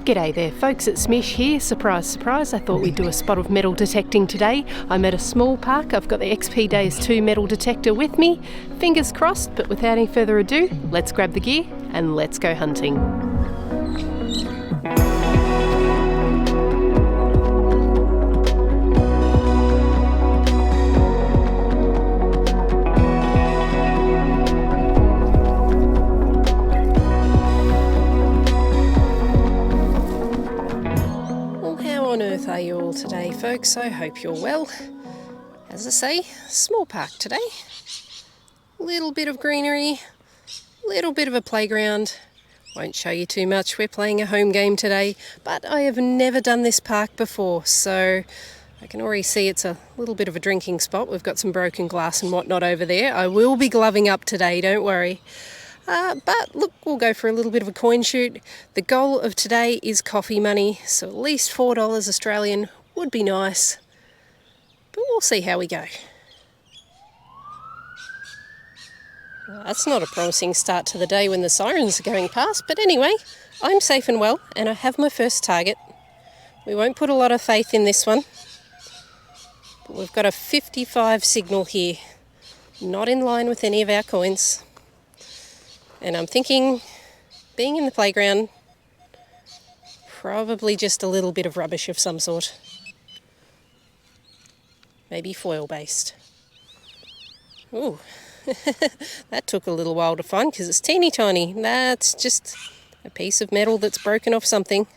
G'day there folks, it's Mish here. Surprise, surprise, I thought we'd do a spot of metal detecting today. I'm at a small park, I've got the XP Deus 2 metal detector with me. Fingers crossed, but without any further ado, let's grab the gear and let's go hunting. How on earth are you all today, folks? I hope you're well. As I say, small park today. Little bit of greenery, little bit of a playground. Won't show you too much, we're playing a home game today, but I have never done this park before, so I can already see it's a little bit of a drinking spot. We've got some broken glass and whatnot over there. I will be gloving up today, don't worry. But look, we'll go for a little bit of a coin shoot. The goal of today is coffee money, so at least $4 Australian would be nice. But we'll see how we go. Well, that's not a promising start to the day when the sirens are going past, but anyway, I'm safe and well, and I have my first target. We won't put a lot of faith in this one, but we've got a 55 signal here, not in line with any of our coins. And I'm thinking, being in the playground, probably just a little bit of rubbish of some sort. Maybe foil-based. Ooh, that took a little while to find because it's teeny tiny. That's just a piece of metal that's broken off something.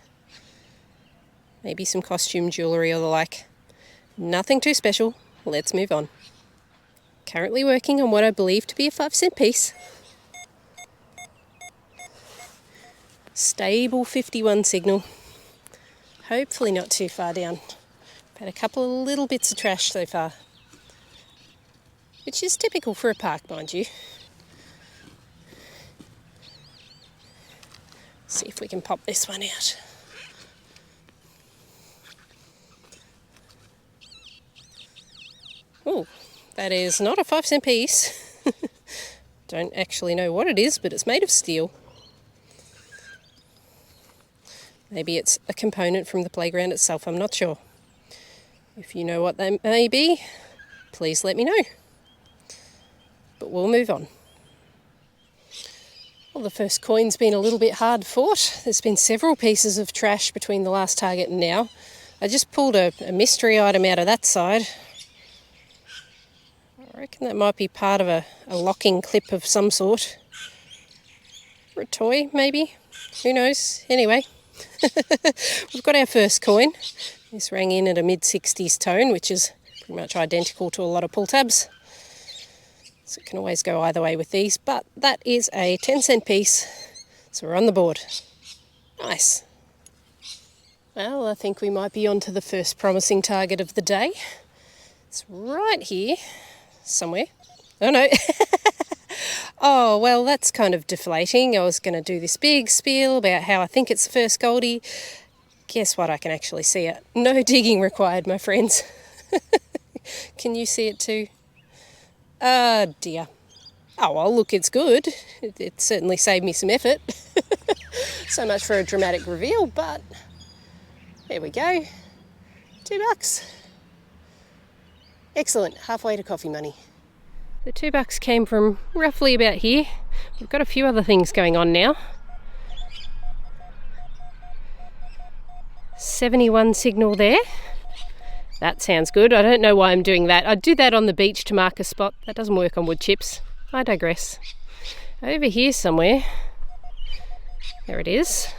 Maybe some costume jewellery or the like. Nothing too special. Let's move on. Currently working on what I believe to be a 5-cent piece. Stable 51 signal. Hopefully not too far down. Had a couple of little bits of trash so far, which is typical for a park, mind you. See if we can pop this one out. Oh, that is not a 5-cent piece. Don't actually know what it is, but it's made of steel. Maybe it's a component from the playground itself, I'm not sure. If you know what they may be, please let me know. But we'll move on. Well, the first coin's been a little bit hard fought. There's been several pieces of trash between the last target and now. I just pulled a mystery item out of that side. I reckon that might be part of a locking clip of some sort. Or a toy, maybe? Who knows? Anyway. We've got our first coin. This rang in at a mid-60s tone, which is pretty much identical to a lot of pull tabs. So it can always go either way with these, but that is a 10-cent piece, so we're on the board. Nice. Well, I think we might be on to the first promising target of the day. It's right here, somewhere. Oh no. Oh, well, that's kind of deflating. I was going to do this big spiel about how I think it's the first Goldie. Guess what? I can actually see it. No digging required, my friends. Can you see it too? Oh, dear. Oh, well, look, it's good. It certainly saved me some effort. So much for a dramatic reveal, but there we go. $2. Excellent. Halfway to coffee money. The $2 came from roughly about here. We've got a few other things going on now. 71 signal there. That sounds good. I don't know why I'm doing that. I'd do that on the beach to mark a spot. That doesn't work on wood chips. I digress. Over here somewhere. There it is.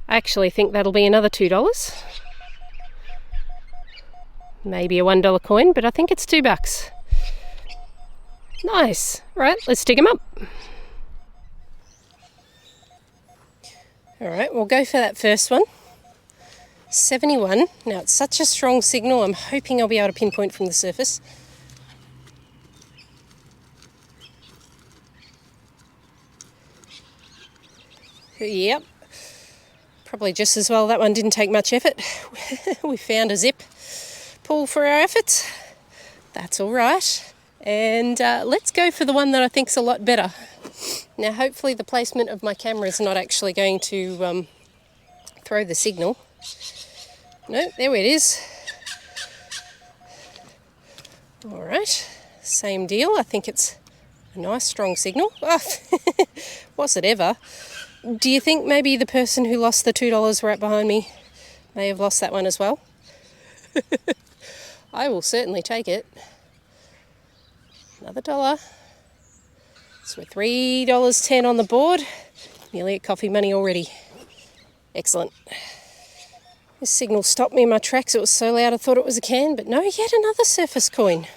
I actually think that'll be another $2. Maybe a $1 coin, but I think it's $2. Nice. Right, let's dig them up. Alright, we'll go for that first one. 71. Now, it's such a strong signal, I'm hoping I'll be able to pinpoint from the surface. Yep. Probably just as well that one didn't take much effort. We found a zip pull for our efforts. That's alright. And let's go for the one that I think's a lot better. Now hopefully the placement of my camera is not actually going to throw the signal. No, there it is. Alright, same deal. I think it's a nice strong signal. Oh, was it ever? Do you think maybe the person who lost the $2 right behind me may have lost that one as well? I will certainly take it. Another $1. So we're $3.10 on the board. Nearly at coffee money already. Excellent. This signal stopped me in my tracks. It was so loud I thought it was a can, but no, yet another surface coin.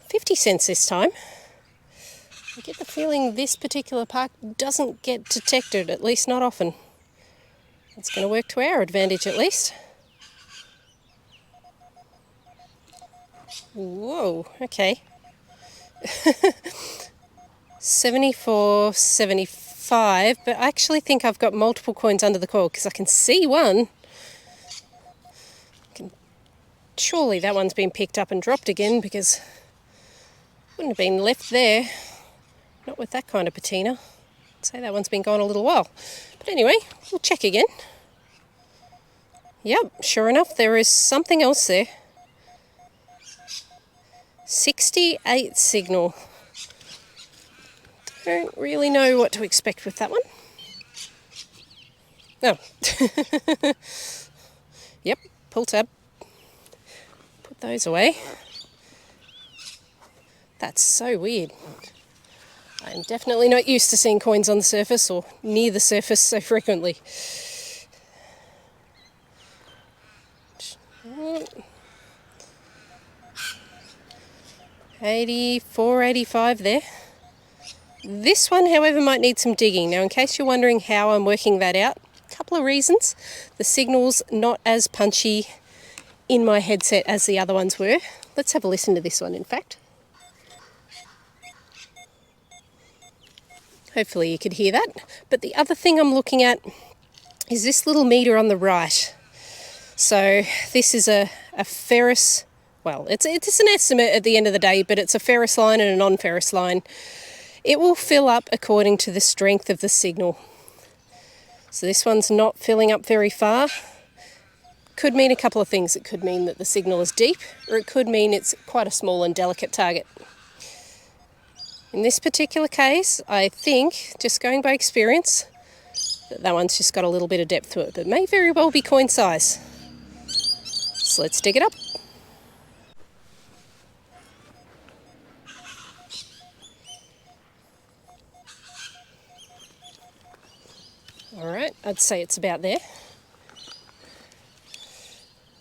50 cents this time. I get the feeling this particular park doesn't get detected, at least not often. It's going to work to our advantage at least. Whoa, okay. 74.75, but I actually think I've got multiple coins under the coil because I can see one. Surely that one's been picked up and dropped again because it wouldn't have been left there. Not with that kind of patina. I'd say that one's been gone a little while. But anyway, we'll check again. Yep, sure enough, there is something else there. 68 signal. Don't really know what to expect with that one. Oh. Yep, pull tab. Put those away. That's so weird. I'm definitely not used to seeing coins on the surface or near the surface so frequently. $84.85 there. This one, however, might need some digging. Now, in case you're wondering how I'm working that out, a couple of reasons. The signal's not as punchy in my headset as the other ones were. Let's have a listen to this one, in fact. Hopefully you could hear that. But the other thing I'm looking at is this little meter on the right. So this is a ferrous, well, it's an estimate at the end of the day, but it's a ferrous line and a non-ferrous line. It will fill up according to the strength of the signal. So this one's not filling up very far. Could mean a couple of things. It could mean that the signal is deep, or it could mean it's quite a small and delicate target. In this particular case, I think, just going by experience, that one's just got a little bit of depth to it, but may very well be coin size. So let's dig it up. Alright, I'd say it's about there.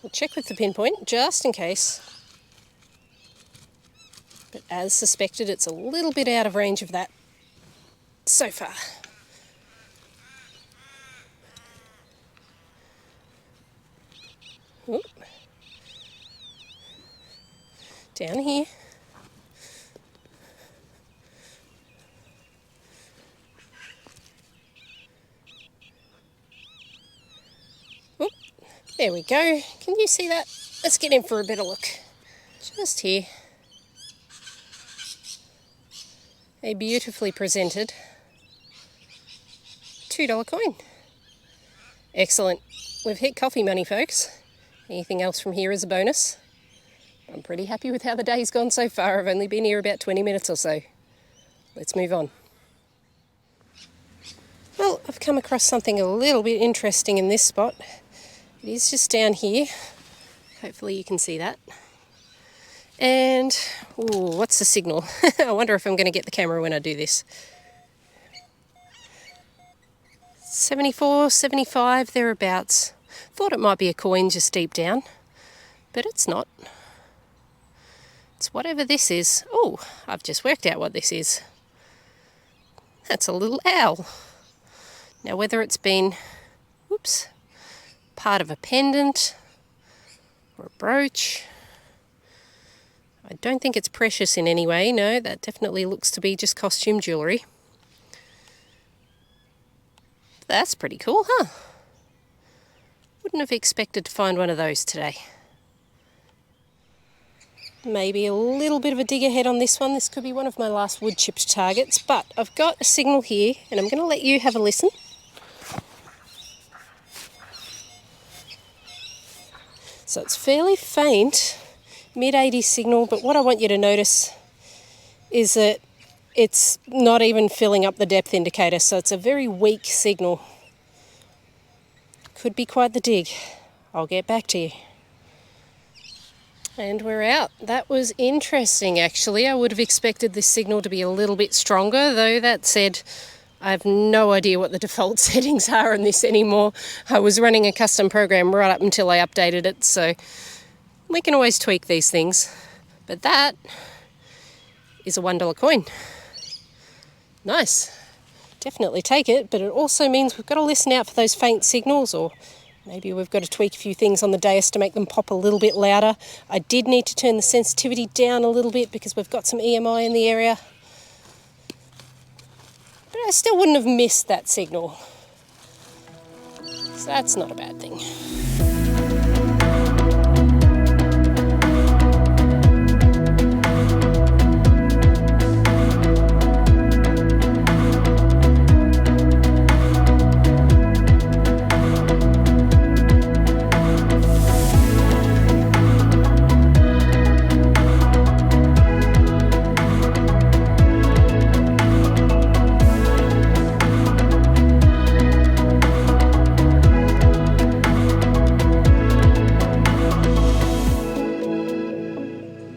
We'll check with the pinpoint, just in case. But as suspected, it's a little bit out of range of that so far. Oop. Down here. Oop. There we go. Can you see that? Let's get in for a better look. Just here. A beautifully presented $2 coin. Excellent. We've hit coffee money, folks. Anything else from here is a bonus. I'm pretty happy with how the day's gone so far. I've only been here about 20 minutes or so. Let's move on. Well, I've come across something a little bit interesting in this spot. It is just down here. Hopefully you can see that. And, ooh, what's the signal? I wonder if I'm going to get the camera when I do this. 74, 75, thereabouts. Thought it might be a coin just deep down, but it's not. It's whatever this is. Oh, I've just worked out what this is. That's a little owl. Now, whether it's been, whoops, part of a pendant or a brooch, I don't think it's precious in any way. No, that definitely looks to be just costume jewellery. That's pretty cool, huh? Wouldn't have expected to find one of those today. Maybe a little bit of a dig ahead on this one. This could be one of my last wood chipped targets, but I've got a signal here and I'm going to let you have a listen. So it's fairly faint, mid-80s signal, but what I want you to notice is that it's not even filling up the depth indicator, so it's a very weak signal. Could be quite the dig. I'll get back to you. And we're out. That was interesting, actually. I would have expected this signal to be a little bit stronger, though that said, I have no idea what the default settings are on this anymore. I was running a custom program right up until I updated it, so we can always tweak these things. But that is a $1 coin. Nice. Definitely take it, but it also means we've got to listen out for those faint signals, or maybe we've got to tweak a few things on the dais to make them pop a little bit louder. I did need to turn the sensitivity down a little bit because we've got some EMI in the area. But I still wouldn't have missed that signal. So that's not a bad thing.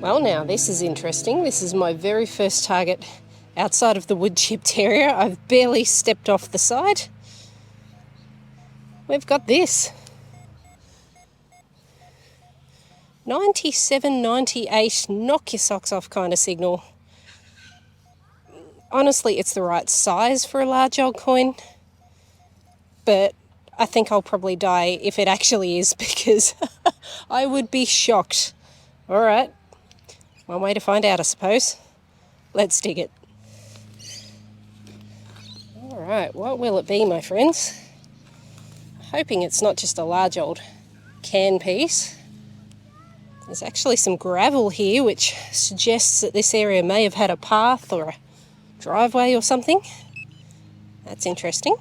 Well, now this is interesting. This is my very first target outside of the wood chipped area. I've barely stepped off the side. We've got this. 97, 98, knock your socks off kind of signal. Honestly, it's the right size for a large old coin, but I think I'll probably die if it actually is, because I would be shocked. All right. One way to find out, I suppose. Let's dig it. All right, what will it be, my friends? Hoping it's not just a large old can piece. There's actually some gravel here, which suggests that this area may have had a path or a driveway or something. That's interesting.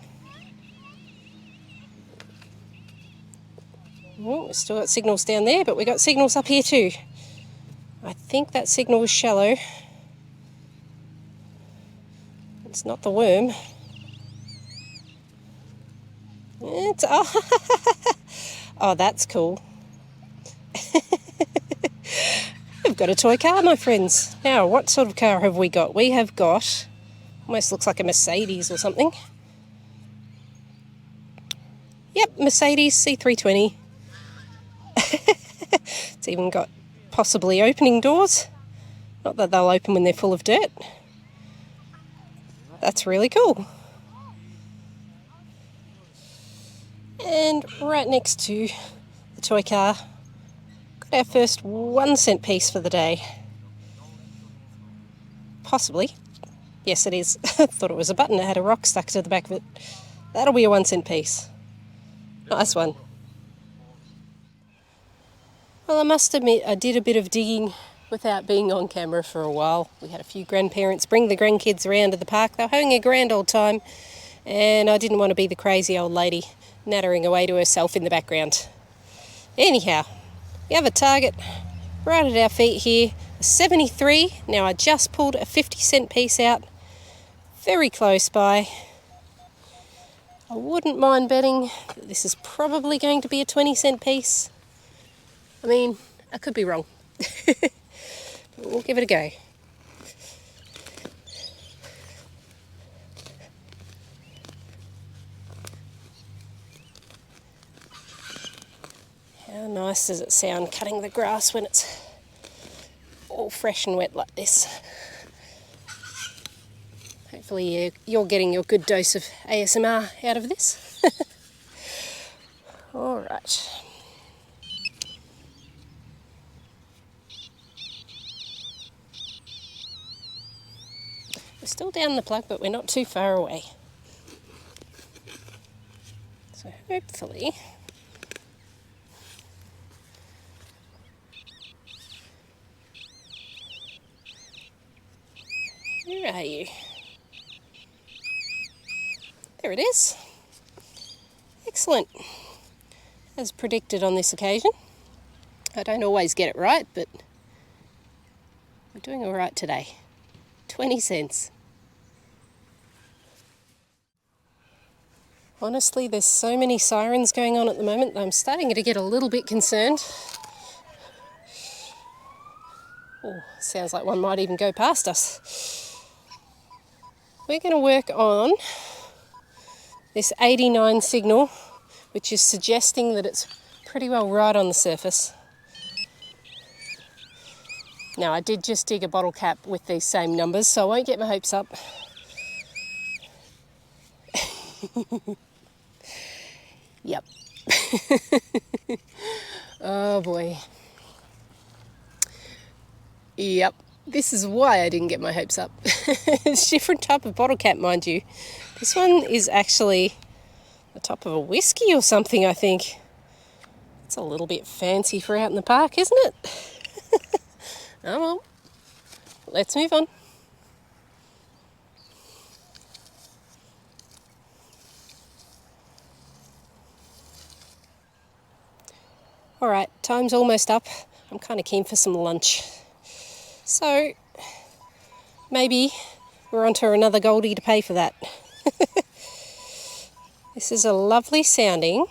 Oh, we've still got signals down there, but we've got signals up here too. I think that signal was shallow. It's not the worm. It's oh, that's cool. We've got a toy car, my friends. Now, what sort of car have we got? We have got, almost looks like a Mercedes or something. Yep, Mercedes C320. It's even got possibly opening doors. Not that they'll open when they're full of dirt. That's really cool. And right next to the toy car, got our first 1 cent piece for the day. Possibly. Yes, it is. I thought it was a button. It had a rock stuck to the back of it. That'll be a 1 cent piece. Nice one. Well, I must admit, I did a bit of digging without being on camera for a while. We had a few grandparents bring the grandkids around to the park. They were having a grand old time, and I didn't want to be the crazy old lady nattering away to herself in the background. Anyhow, we have a target right at our feet here, a 73. Now, I just pulled a 50 cent piece out, very close by. I wouldn't mind betting that this is probably going to be a 20 cent piece. I mean, I could be wrong, but we'll give it a go. How nice does it sound cutting the grass when it's all fresh and wet like this? Hopefully you're getting your good dose of ASMR out of this. All right. We're still down the plug, but we're not too far away. So hopefully... Where are you? There it is. Excellent. As predicted on this occasion. I don't always get it right, but we're doing all right today. 20 cents. Honestly, there's so many sirens going on at the moment that I'm starting to get a little bit concerned. Oh, sounds like one might even go past us. We're going to work on this 89 signal, which is suggesting that it's pretty well right on the surface. Now, I did just dig a bottle cap with these same numbers, so I won't get my hopes up. Yep. Oh boy. Yep. This is why I didn't get my hopes up. It's a different type of bottle cap, mind you. This one is actually the top of a whiskey or something, I think. It's a little bit fancy for out in the park, isn't it? Oh well, let's move on. Alright, time's almost up. I'm kind of keen for some lunch. So, maybe we're onto another Goldie to pay for that. This is a lovely sounding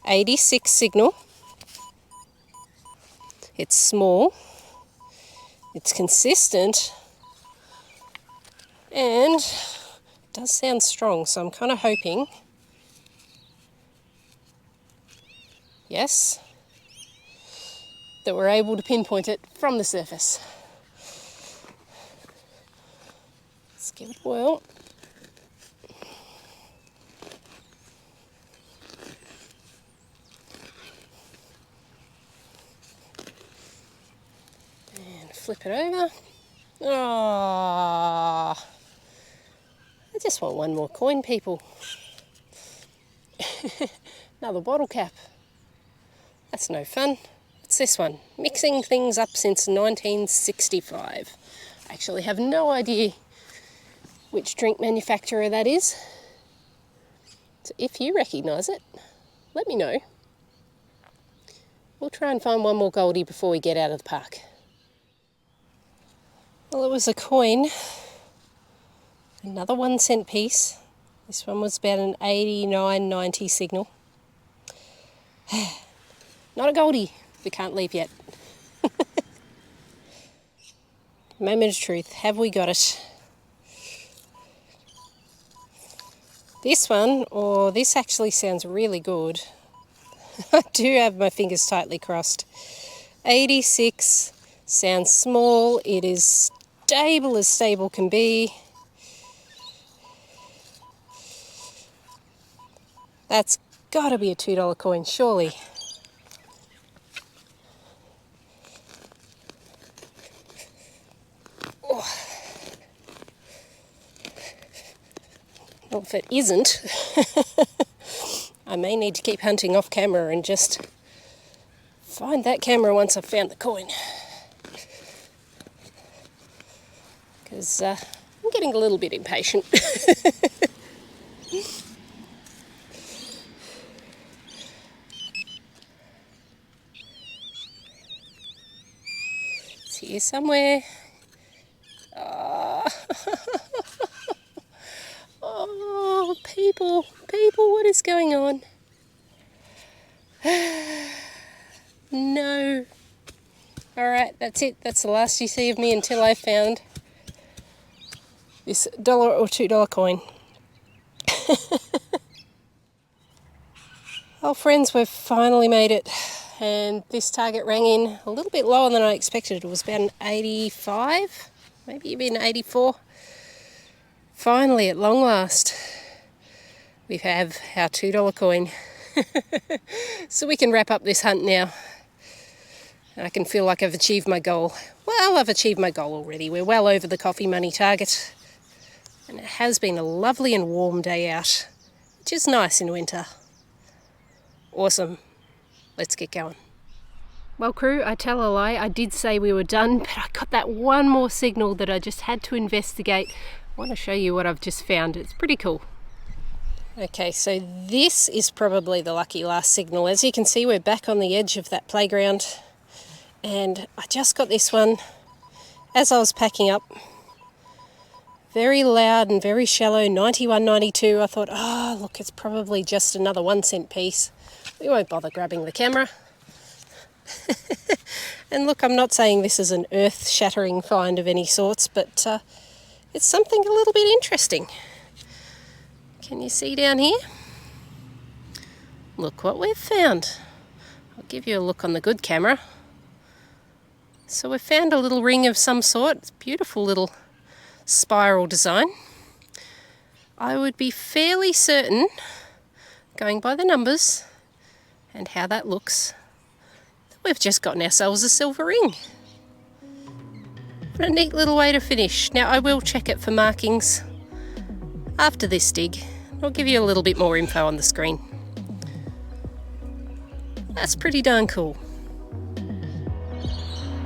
86 signal. It's small. It's consistent, and it does sound strong, so I'm kind of hoping, yes, that we're able to pinpoint it from the surface. Let's give it a whirl. Flip it over. Oh, I just want one more coin, people. Another bottle cap. That's no fun. What's this one? Mixing things up since 1965. I actually have no idea which drink manufacturer that is. So if you recognise it, let me know. We'll try and find one more Goldie before we get out of the park. Well, it was a coin, another 1 cent piece. This one was about an 89.90 signal. Not a Goldie, we can't leave yet. Moment of truth, have we got it? This one, or this actually sounds really good. I do have my fingers tightly crossed. 86, sounds small, it is stable as stable can be. That's got to be a $2 coin, surely. Oh. Well, if it isn't, I may need to keep hunting off camera and just find that camera once I've found the coin. Because I'm getting a little bit impatient. It's here somewhere. Oh, people, what is going on? No. Alright, that's it. That's the last you see of me until I found this $1 or $2 coin. Well, friends, we've finally made it, and this target rang in a little bit lower than I expected. It was about an 85, maybe even 84. Finally, at long last, we have our $2 coin. So we can wrap up this hunt now. And I can feel like I've achieved my goal. Well, I've achieved my goal already. We're well over the coffee money target. And it has been a lovely and warm day out, which is nice in winter. Awesome. Let's get going. Well, crew, I tell a lie. I did say we were done, but I got that one more signal that I just had to investigate. I want to show you what I've just found. It's pretty cool. Okay, so this is probably the lucky last signal. As you can see, we're back on the edge of that playground, and I just got this one as I was packing up. Very loud and very shallow, 91, 92. I thought, oh, look, it's probably just another 1 cent piece. We won't bother grabbing the camera. And look, I'm not saying this is an earth-shattering find of any sorts, but it's something a little bit interesting. Can you see down here? Look what we've found. I'll give you a look on the good camera. So we've found a little ring of some sort. It's a beautiful little spiral design. I would be fairly certain, going by the numbers and how that looks, that we've just gotten ourselves a silver ring. What a neat little way to finish. Now I will check it for markings after this dig. I'll give you a little bit more info on the screen. That's pretty darn cool.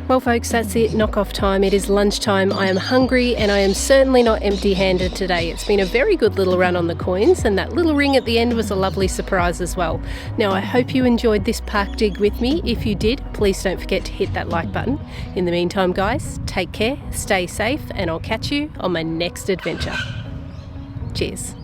Well folks, that's it, knock off time. It is lunchtime. I am hungry and I am certainly not empty-handed today. It's been a very good little run on the coins, and that little ring at the end was a lovely surprise as well. Now I hope you enjoyed this park dig with me. If you did, please don't forget to hit that like button. In the meantime guys, take care, stay safe, and I'll catch you on my next adventure. Cheers.